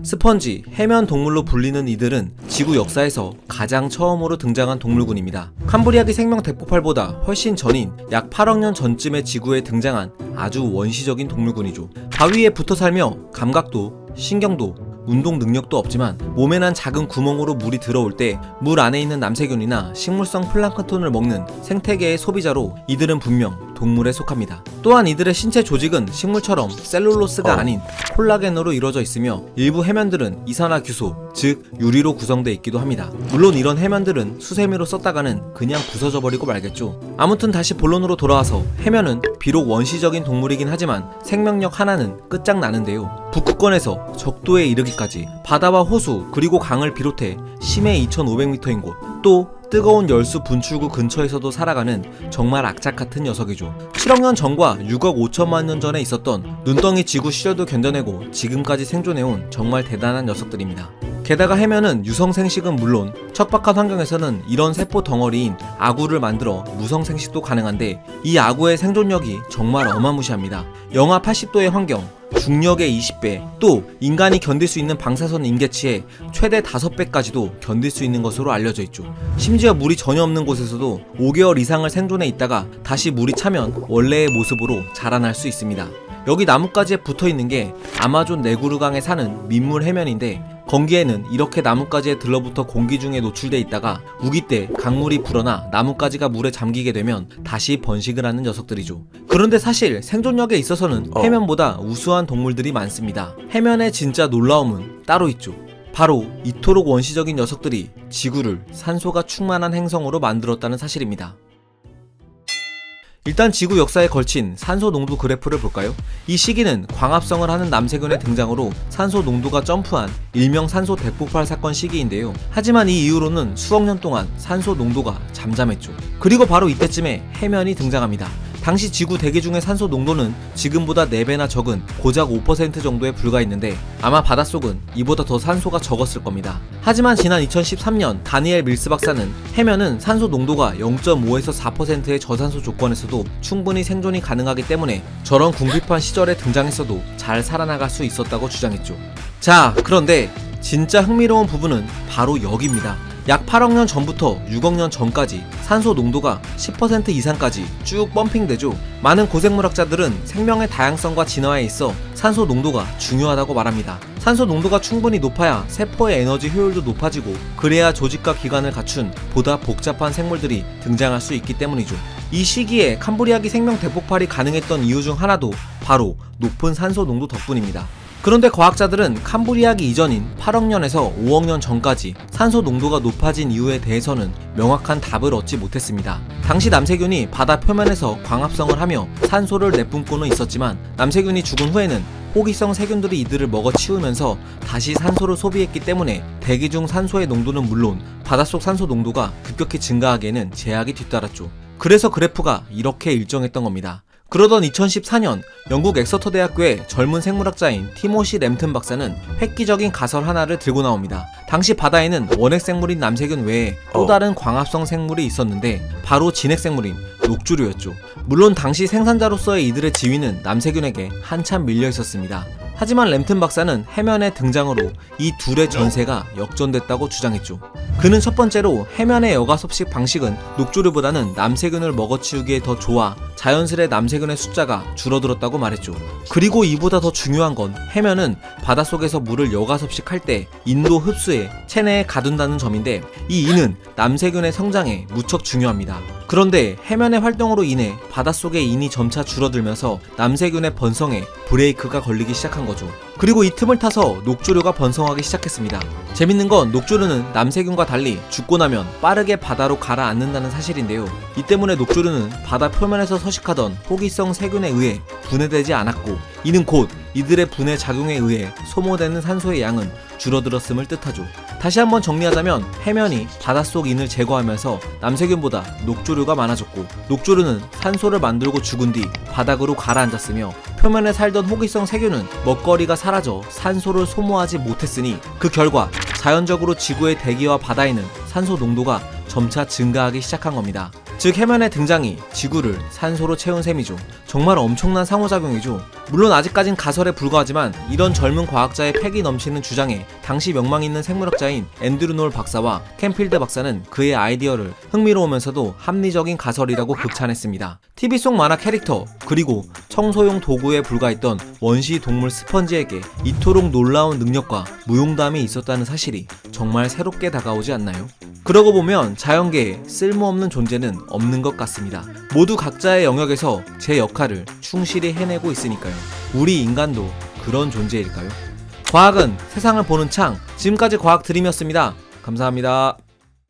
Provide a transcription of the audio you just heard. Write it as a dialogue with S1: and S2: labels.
S1: 스펀지, 해면 동물로 불리는 이들은 지구 역사에서 가장 처음으로 등장한 동물군입니다. 캄브리아기 생명 대폭발보다 훨씬 전인 약 8억 년 전쯤에 지구에 등장한 아주 원시적인 동물군이죠. 바위에 붙어 살며 감각도, 신경도, 운동 능력도 없지만 몸에 난 작은 구멍으로 물이 들어올 때 물 안에 있는 남세균이나 식물성 플랑크톤을 먹는 생태계의 소비자로 이들은 분명 동물에 속합니다. 또한 이들의 신체 조직은 식물처럼 셀룰로스가 아닌 콜라겐으로 이루어져 있으며 일부 해면들은 이산화규소, 즉 유리로 구성되어 있기도 합니다. 물론 이런 해면들은 수세미로 썼다가는 그냥 부서져 버리고 말겠죠. 아무튼 다시 본론으로 돌아와서 해면은 비록 원시적인 동물이긴 하지만 생명력 하나는 끝장나는데요. 북극권에서 적도에 이르기까지 바다와 호수 그리고 강을 비롯해 심해 2500m인 곳, 또 뜨거운 열수 분출구 근처에서도 살아가는 정말 악착 같은 녀석이죠. 7억 년 전과 6억 5천만 년 전에 있었던 눈덩이 지구 시절도 견뎌내고 지금까지 생존해온 정말 대단한 녀석들입니다. 게다가 해면은 유성생식은 물론 척박한 환경에서는 이런 세포 덩어리인 아구를 만들어 무성생식도 가능한데 이 아구의 생존력이 정말 어마무시합니다. 영하 80도의 환경, 중력의 20배, 또 인간이 견딜 수 있는 방사선 인계치의 최대 5배까지도 견딜 수 있는 것으로 알려져 있죠. 심지어 물이 전혀 없는 곳에서도 5개월 이상을 생존해 있다가 다시 물이 차면 원래의 모습으로 자라날 수 있습니다. 여기 나뭇가지에 붙어있는 게 아마존 네구르강에 사는 민물 해면인데 건기에는 이렇게 나뭇가지에 들러붙어 공기 중에 노출돼 있다가 우기 때 강물이 불어나 나뭇가지가 물에 잠기게 되면 다시 번식을 하는 녀석들이죠. 그런데 사실 생존력에 있어서는 해면보다 우수한 동물들이 많습니다. 해면의 진짜 놀라움은 따로 있죠. 바로 이토록 원시적인 녀석들이 지구를 산소가 충만한 행성으로 만들었다는 사실입니다. 일단 지구 역사에 걸친 산소 농도 그래프를 볼까요? 이 시기는 광합성을 하는 남세균의 등장으로 산소 농도가 점프한 일명 산소 대폭발 사건 시기인데요. 하지만 이 이후로는 수억 년 동안 산소 농도가 잠잠했죠. 그리고 바로 이때쯤에 해면이 등장합니다. 당시 지구 대기 중의 산소 농도는 지금보다 4배나 적은 고작 5% 정도에 불과했는데 아마 바닷속은 이보다 더 산소가 적었을 겁니다. 하지만 지난 2013년 다니엘 밀스 박사는 해면은 산소 농도가 0.5에서 4%의 저산소 조건에서도 충분히 생존이 가능하기 때문에 저런 궁핍한 시절에 등장했어도 잘 살아나갈 수 있었다고 주장했죠. 자, 그런데 진짜 흥미로운 부분은 바로 여기입니다. 약 8억 년 전부터 6억 년 전까지 산소 농도가 10% 이상까지 쭉 펌핑되죠. 많은 고생물학자들은 생명의 다양성과 진화에 있어 산소 농도가 중요하다고 말합니다. 산소 농도가 충분히 높아야 세포의 에너지 효율도 높아지고 그래야 조직과 기관을 갖춘 보다 복잡한 생물들이 등장할 수 있기 때문이죠. 이 시기에 캄브리아기 생명 대폭발이 가능했던 이유 중 하나도 바로 높은 산소 농도 덕분입니다. 그런데 과학자들은 캄브리아기 이전인 8억 년에서 5억 년 전까지 산소 농도가 높아진 이유에 대해서는 명확한 답을 얻지 못했습니다. 당시 남세균이 바다 표면에서 광합성을 하며 산소를 내뿜고는 있었지만 남세균이 죽은 후에는 호기성 세균들이 이들을 먹어 치우면서 다시 산소를 소비했기 때문에 대기 중 산소의 농도는 물론 바닷속 산소 농도가 급격히 증가하기에는 제약이 뒤따랐죠. 그래서 그래프가 이렇게 일정했던 겁니다. 그러던 2014년 영국 엑서터 대학교의 젊은 생물학자인 티모시 램튼 박사는 획기적인 가설 하나를 들고 나옵니다. 당시 바다에는 원핵 생물인 남세균 외에 또 다른 광합성 생물이 있었는데 바로 진핵 생물인 녹주류였죠. 물론 당시 생산자로서의 이들의 지위는 남세균에게 한참 밀려 있었습니다. 하지만 램튼 박사는 해면의 등장으로 이 둘의 전세가 역전됐다고 주장했죠. 그는 첫 번째로 해면의 여과섭식 방식은 녹조류보다는 남세균을 먹어치우기에 더 좋아 자연스레 남세균의 숫자가 줄어들었다고 말했죠. 그리고 이보다 더 중요한 건 해면은 바닷속에서 물을 여과섭식할 때 인도 흡수에 체내에 가둔다는 점인데 이 인은 남세균의 성장에 무척 중요합니다. 그런데 해면의 활동으로 인해 바닷속의 인이 점차 줄어들면서 남세균의 번성에 브레이크가 걸리기 시작한 거죠. 그리고 이 틈을 타서 녹조류가 번성하기 시작했습니다. 재밌는 건 녹조류는 남세균과 달리 죽고 나면 빠르게 바다로 가라앉는다는 사실인데요. 이 때문에 녹조류는 바다 표면에서 서식하던 호기성 세균에 의해 분해되지 않았고 이는 곧 이들의 분해 작용에 의해 소모되는 산소의 양은 줄어들었음을 뜻하죠. 다시 한번 정리하자면 해면이 바닷속 인을 제거하면서 남세균보다 녹조류가 많아졌고 녹조류는 산소를 만들고 죽은 뒤 바닥으로 가라앉았으며 표면에 살던 호기성 세균은 먹거리가 사라져 산소를 소모하지 못했으니 그 결과 자연적으로 지구의 대기와 바다에는 산소 농도가 점차 증가하기 시작한 겁니다. 즉 해면의 등장이 지구를 산소로 채운 셈이죠. 정말 엄청난 상호작용이죠. 물론 아직까진 가설에 불과하지만 이런 젊은 과학자의 패기 넘치는 주장에 당시 명망 있는 생물학자인 앤드류 놀 박사와 캠필드 박사는 그의 아이디어를 흥미로우면서도 합리적인 가설이라고 극찬했습니다. TV 속 만화 캐릭터 그리고 청소용 도구에 불과했던 원시 동물 스펀지에게 이토록 놀라운 능력과 무용담이 있었다는 사실이 정말 새롭게 다가오지 않나요? 그러고 보면 자연계에 쓸모없는 존재는 없는 것 같습니다. 모두 각자의 영역에서 제 역할을 충실히 해내고 있으니까요. 우리 인간도 그런 존재일까요? 과학은 세상을 보는 창, 지금까지 과학 드림이었습니다. 감사합니다.